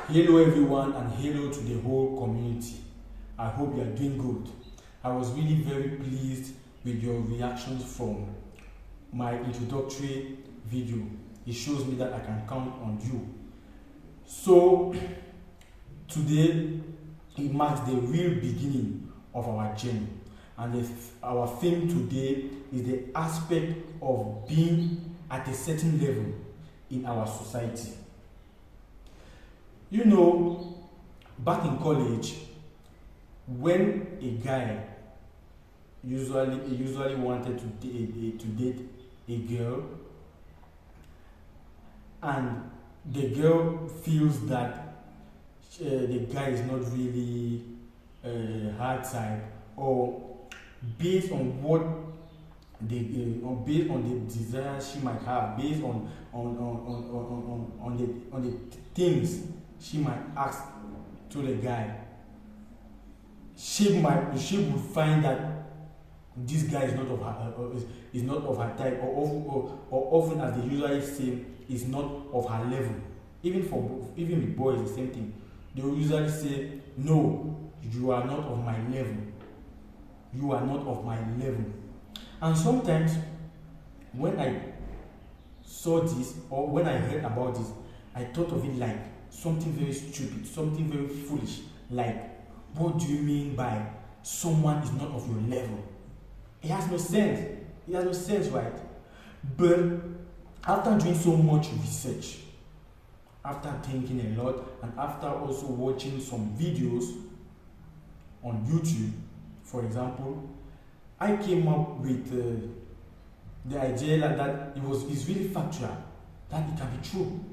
Hello everyone, and hello to the whole community. I hope you are doing good. I was really very pleased with your reactions from my introductory video. It shows me that I can count on you. So today it marks the real beginning of our journey, and our theme today is the aspect of being at a certain level in our society. You know, back in college, when a guy usually wanted to date a girl, and the girl feels that the guy is not really hard type, or based on what based on the desires she might have, based on the things she might ask to the guy, she would find that this guy is not of her type, or often, as they usually say, is not of her level. Even with boys, the same thing. They will usually say, no, you are not of my level. You are not of my level. And sometimes when I saw this, or when I heard about this, I thought of it like something very stupid, something very foolish. Like, what do you mean by someone is not of your level? It has no sense. It has no sense, right? But after doing so much research, after thinking a lot, and after also watching some videos on YouTube, for example, I came up with the idea that it's really factual, that it can be true.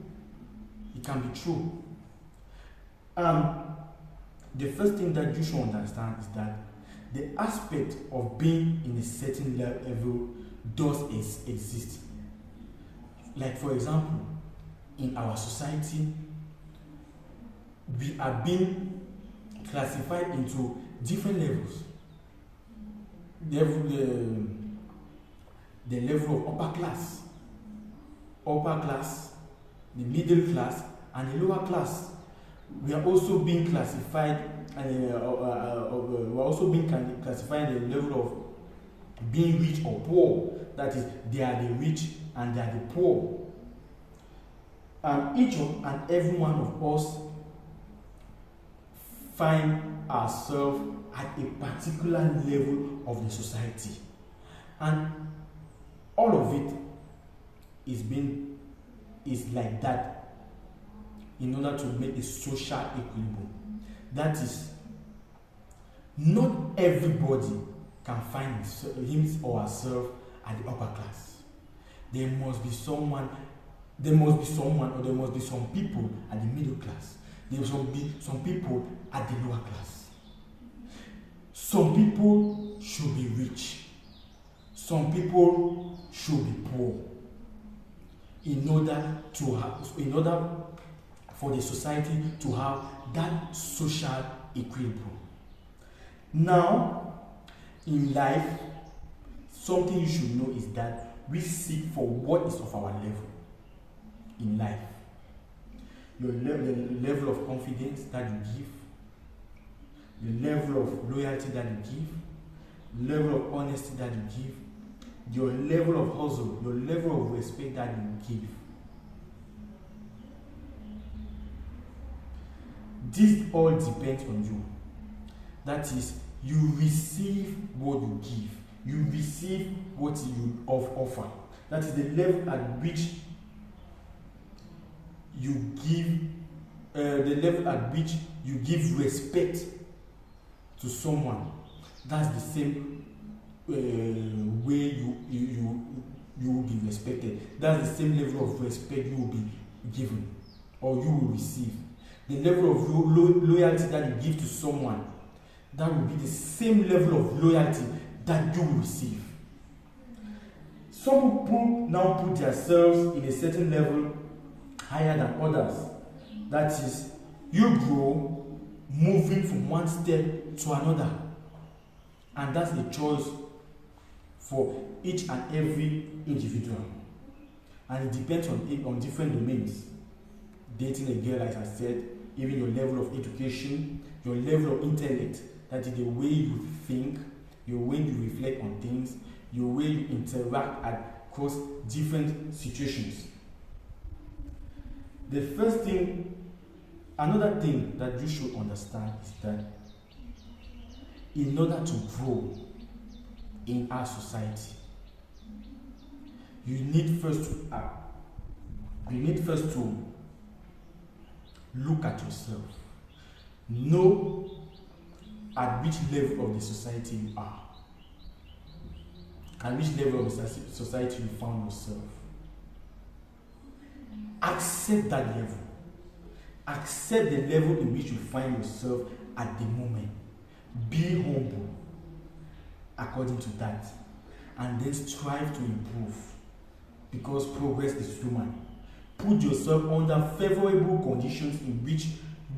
It can be true. The first thing that you should understand is that the aspect of being in a certain level does exist. Like, for example, in our society, we are being classified into different levels. The level of upper class, the middle class, and the lower class. We are also being classified, and classified in the level of being rich or poor. That is, they are the rich and they are the poor. And each and every one of us find ourselves at a particular level of the society, and all of it is like that in order to make a social equilibrium. That is, not everybody can find him or herself at the upper class. There must be someone, or there must be some people at the middle class. There must be some people at the lower class. Some people should be rich. Some people should be poor. In order for the society to have that social equilibrium. Now, in life, something you should know is that we seek for what is of our level in life. The level of confidence that you give, the level of loyalty that you give, the level of honesty that you give, your level of hustle, your level of respect that you give. This all depends on you. That is, you receive what you give. You receive what you offer. That is the level at which you give respect to someone. That's the same way you will be respected. That's the same level of respect you will be given, or you will receive. The level of loyalty that you give to someone, that will be the same level of loyalty that you will receive. Some people now put themselves in a certain level higher than others. That is, you grow moving from one step to another. And that's the choice for each and every individual. And it depends on different domains. Dating a girl, like I said, even your level of education, your level of intellect. That is the way you think, your way you reflect on things, your way you interact across different situations. The first thing, another thing that you should understand is that in order to grow in our society, you need first to look at yourself. Know at which level of the society you are. At which level of the society you found yourself. Accept that level. Accept the level in which you find yourself at the moment. Be humble according to that. And then strive to improve. Because progress is human. Put yourself under favorable conditions in which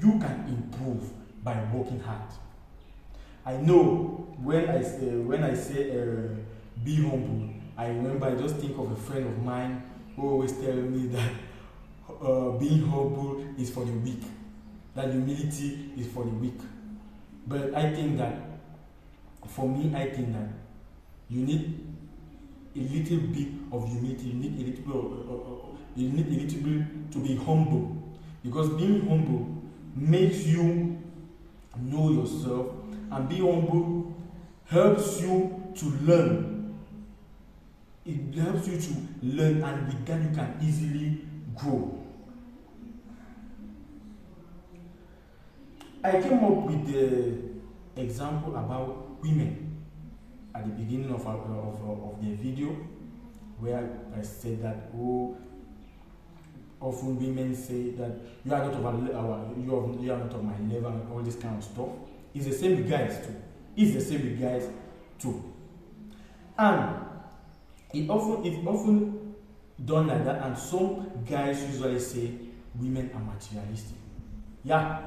you can improve by working hard. I know when I say be humble, I remember I just think of a friend of mine who always tell me that being humble is for the weak, that humility is for the weak. But I think that, for me, I think that you need a little bit of humility, you need a little bit to be humble, because being humble makes you know yourself, and being humble helps you to learn. It helps you to learn, and with that you can easily grow. I came up with the example about women at the beginning of the video, where I said that often women say that you are not of my level and all this kind of stuff. It's the same with guys too. And it's often done like that, and some guys usually say women are materialistic. Yeah.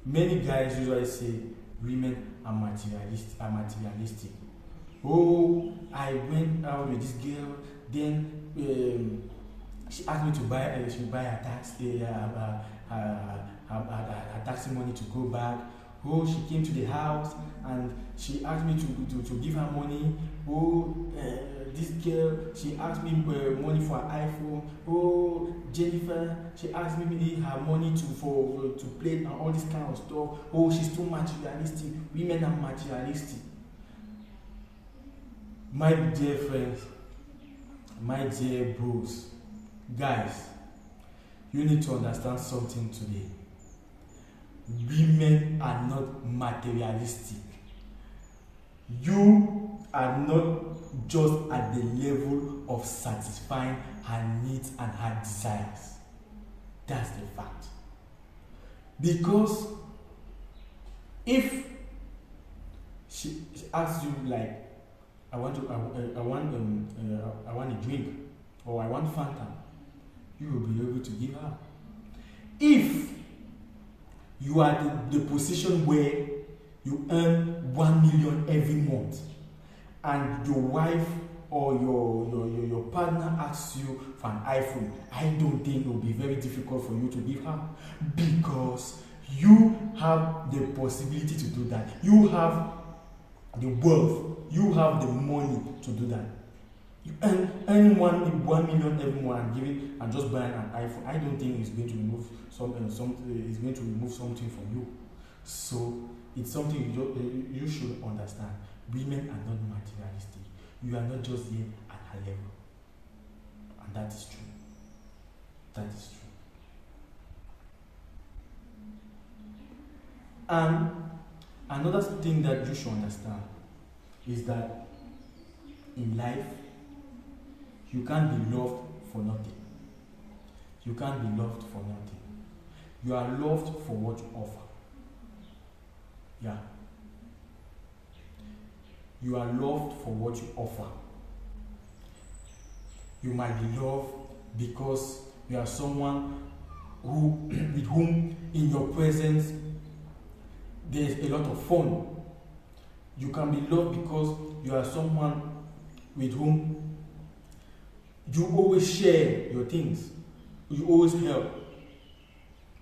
Many guys usually say women are materialistic. Oh, I went out with this girl, then she asked me to buy a taxi money to go back. Oh, she came to the house and she asked me to give her money. Oh, this girl, she asked me money for an iPhone. Oh, Jennifer, she asked me her money to play and all this kind of stuff. Oh, she's too materialistic. Women are materialistic. My dear friends, my dear bros, guys, you need to understand something today. Women are not materialistic. You are not just at the level of satisfying her needs and her desires. That's the fact. Because if she asks you, like, I want a drink, or I want Fanta, you will be able to give her. If you are in the position where you earn 1 million every month, and your wife or your partner asks you for an iPhone, I don't think it will be very difficult for you to give her, because you have the possibility to do that. You have the wealth, you have the money to do that. You earn 1 million every month and just buying an iPhone, I don't think it's going to remove something from you. So it's something you should understand. Women are not materialistic. You are not just here at her level. And that is true. That is true. And another thing that you should understand is that in life, you can't be loved for nothing. You can't be loved for nothing. You are loved for what you offer. Yeah. You are loved for what you offer. You might be loved because you are someone with whom in your presence there is a lot of fun. You can be loved because you are someone with whom you always share your things. You always help.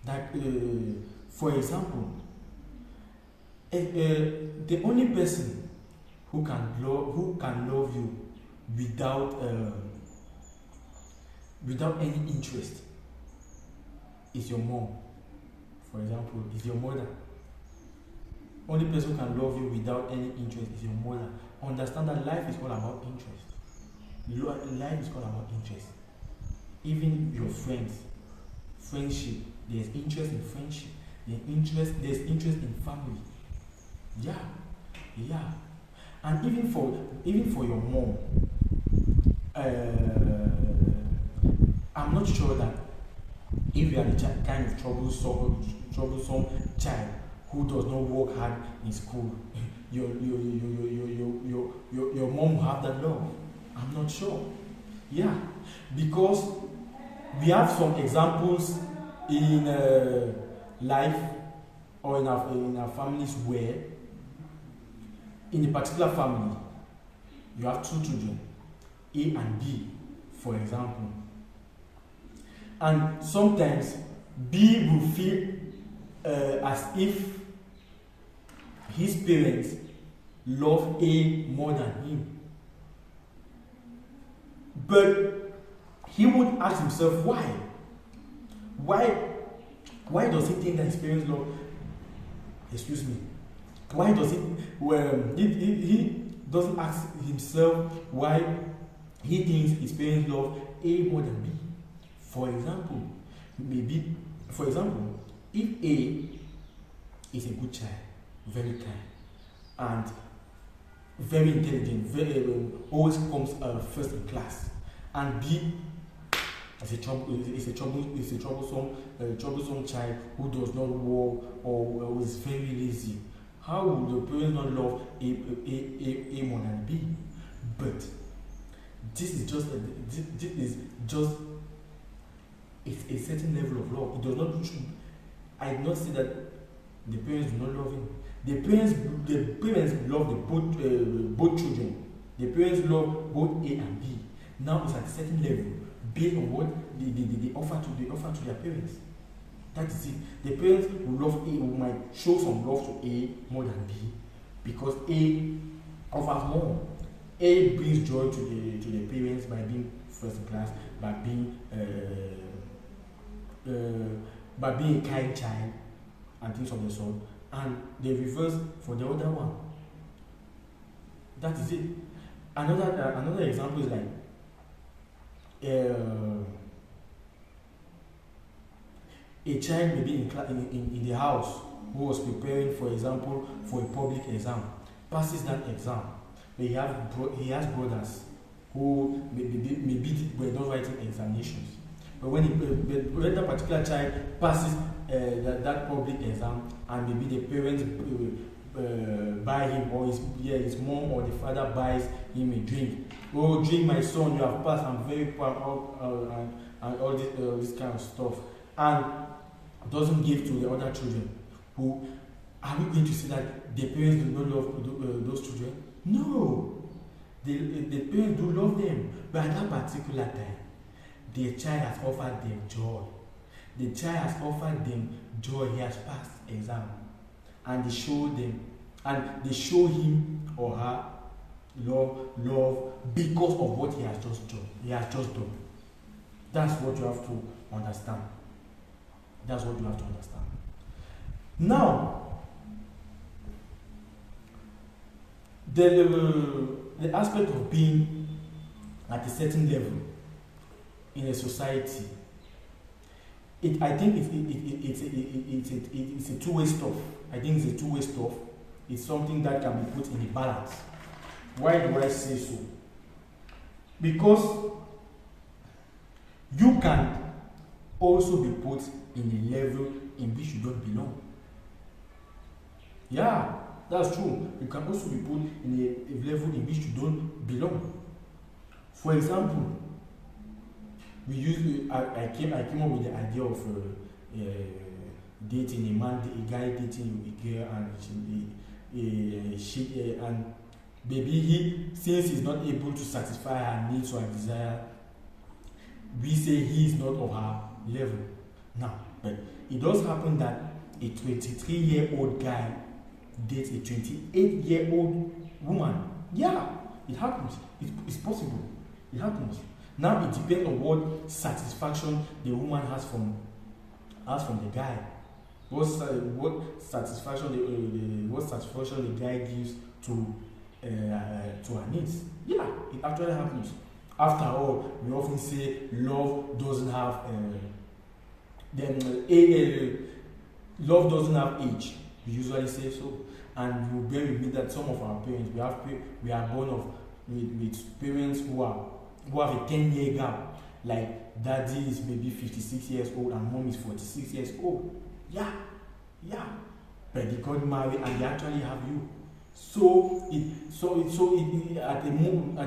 That, for example, the only person who can love you without any interest is your mom. For example, is your mother. Only person who can love you without any interest is your mother. Understand that life is all about interest. Life is all about interest. Even your friends, friendship, there's interest in friendship. There's interest in family. Yeah. And even for your mom, I'm not sure that if you are the kind of troublesome child who does not work hard in school, your mom will have that love. I'm not sure. Yeah, because we have some examples in life or in our families where, in a particular family, you have two children, A and B, for example. And sometimes B will feel as if his parents love A more than him. But he would ask himself why. Why does he think that his parents love? Excuse me. Why does he doesn't ask himself why he thinks his parents love A more than B? For example, if A is a good child, very kind, and very intelligent, always comes first in class, and B is a troublesome child who does not work or is very lazy, how would the parents not love A more than B? But this is just it's a certain level of love. It does not. I do not say that the parents do not love him. The parents love both children. The parents love both A and B. Now it's at a certain level based on what they offer to their parents. That is it. The parents will love A, who might show some love to A more than B, because A offers more. A brings joy to the parents by being first in class, by being a kind child and things of the sort, and the reverse for the other one. That is it. Another example is like a child may be in the house who was preparing, for example, for a public exam, passes that exam, but he has brothers who maybe were not writing examinations. But when that particular child passes that public exam, and maybe the parents buy him, or his mom or the father buys him a drink. Oh, drink, my son, you have passed, I'm very proud, and all this kind of stuff. And doesn't give to the other children. Who are we going to say that the parents do not love those children? No, the parents do love them, but at that particular time, the child has offered them joy. The child has offered them joy. He has passed exam, and they show him or her love because of what he has just done. That's what you have to understand. Now, the aspect of being at a certain level in a society, I think it's a two-way stuff. I think it's a two-way stuff. It's something that can be put in a balance. Why do I say so? Because you can also be put in a level in which you don't belong. Yeah, that's true. You can also be put in a level in which you don't belong. For example, I came up with the idea of dating a guy dating a girl, and maybe since he's not able to satisfy her needs or her desire, we say he is not of her level. Now, but it does happen that a 23-year-old guy dates a 28-year-old woman. Yeah, it happens. It's possible. It happens. Now it depends on what satisfaction the woman has from the guy. What satisfaction the guy gives to her needs. Yeah, it actually happens. After all, we often say love doesn't have love doesn't have age. We usually say so, and you bear with me that some of our parents, we are born with parents who have a 10-year gap. Like daddy is maybe 56 years old and mom is 46 years old. Yeah, but they got married and they actually have you. So at the moment,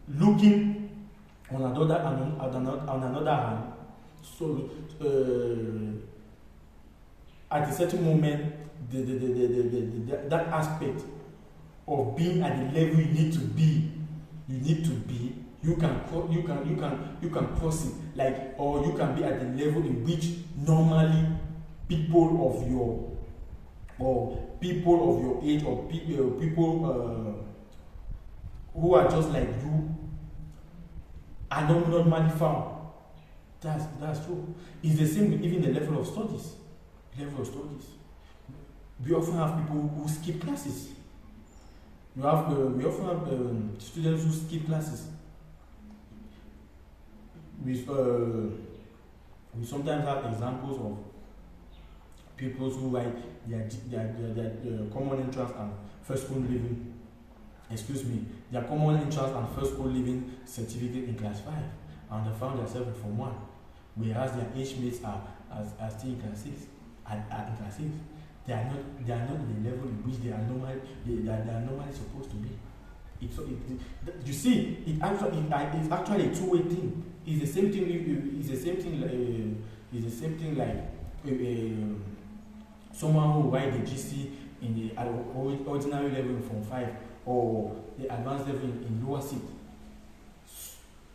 looking on another hand, so at a certain moment, that aspect of being at the level you need to be, you can cross it, like, or you can be at the level in which normally people of your age, or people who are just like you are not normally found. That's true. It's the same with even the level of studies. We often have people who skip classes. We often have students who skip classes. We sometimes have examples of people who write their common entrance and first school living. Their common entrance and first school living certificate in class 5, and they found themselves in Form 1, whereas their age mates are still in class 6. In class 6, they are not in the level in which they are normally supposed to be. You see, it's actually a two-way thing. It's the same thing like someone who write the GC in the ordinary level in Form 5 or the advanced level in lower 6.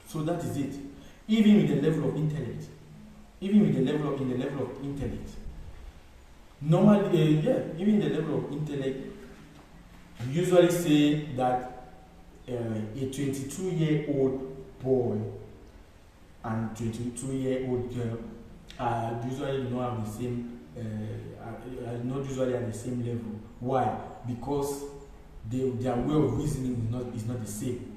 So that is it. Even with the level of intellect, normally, even the level of intellect, we usually say that a 22-year-old boy and 22-year-old girl usually not have the same, not usually at the same level. Why? Because their way of reasoning is not the same.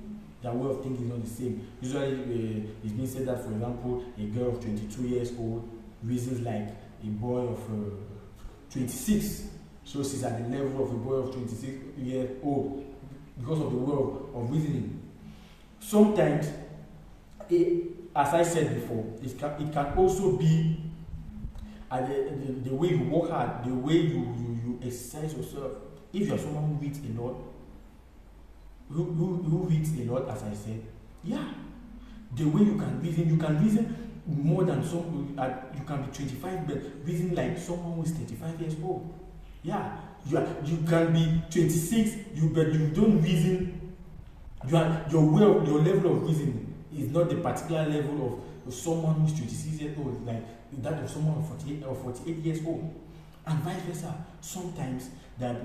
Their way of thinking is not the same. Usually, it's been said that, for example, a girl of 22 years old reasons like a boy of 26. So she's at the level of a boy of 26 years old because of the way of reasoning. Sometimes, as I said before, it can also be the way you work hard, the way you exercise yourself. If you're someone who reads a lot, who reads a lot, as I said, the way you can reason more than some. You can be 25 but reason like someone who is 35 years old. You can be 26, but you don't reason. Your level of reasoning is not the particular level of someone who is 26 years old, like that of someone of 48 or 48 years old, and vice versa. Sometimes that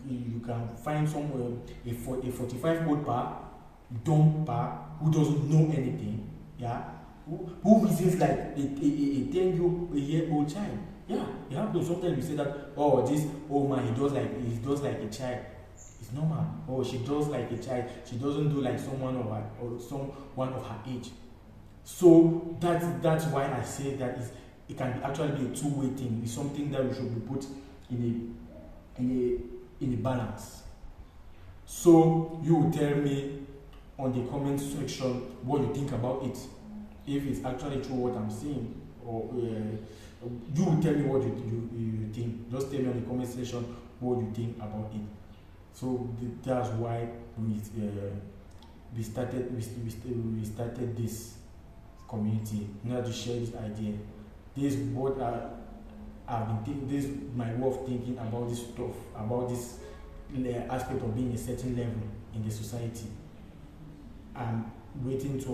you can find somewhere a 45-year-old dumb who doesn't know anything, who reasons like a 10-year-old child. You have to sometimes we say that, this old man, he does like a child. It's normal. She does like a child. She doesn't do like someone of her age. So that's why I say that it can actually be a two-way thing. It's something that we should be put in a balance. So you will tell me on the comment section what you think about it. If it's actually true what I'm saying, or you will tell me what you think. Just tell me on the comment section what you think about it. So that's why we started this community, not to share this idea. This is what I've been thinking. This is my way of thinking about this stuff, about this aspect of being a certain level in the society. I'm waiting to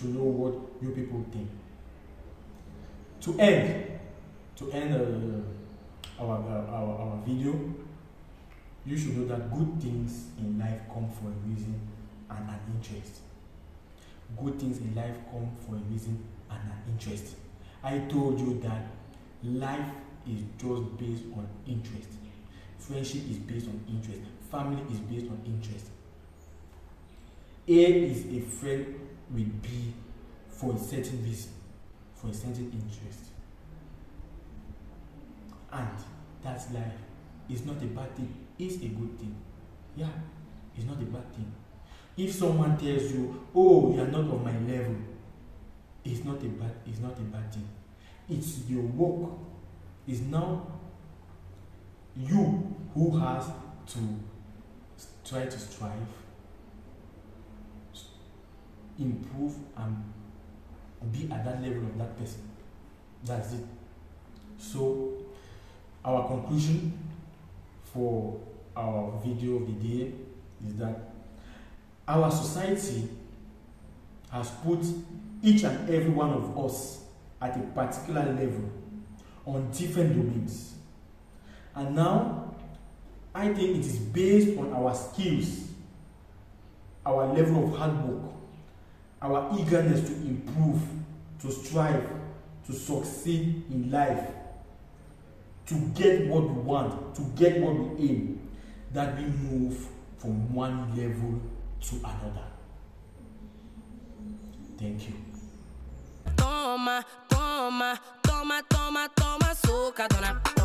know what you people think. To end our video, you should know that good things in life come for a reason and an interest. Good things in life come for a reason and an interest. I told you that life is just based on interest. Friendship is based on interest. Family is based on interest. A is a friend with B for a certain reason, for a certain interest. And that's life. It's not a bad thing. It's a good thing. Yeah, it's not a bad thing. If someone tells you, oh, you are not on my level, it's not a bad thing. It's your work. It's now you who has to try to strive, improve, and be at that level of that person. That's it. So our conclusion for our video of the day is that our society has put each and every one of us at a particular level on different domains. And now, I think it is based on our skills, our level of hard work, our eagerness to improve, to strive, to succeed in life, to get what we want, to get what we aim, that we move from one level to another. Thank you. Toma, toma, toma, toma, toma, suca, dona.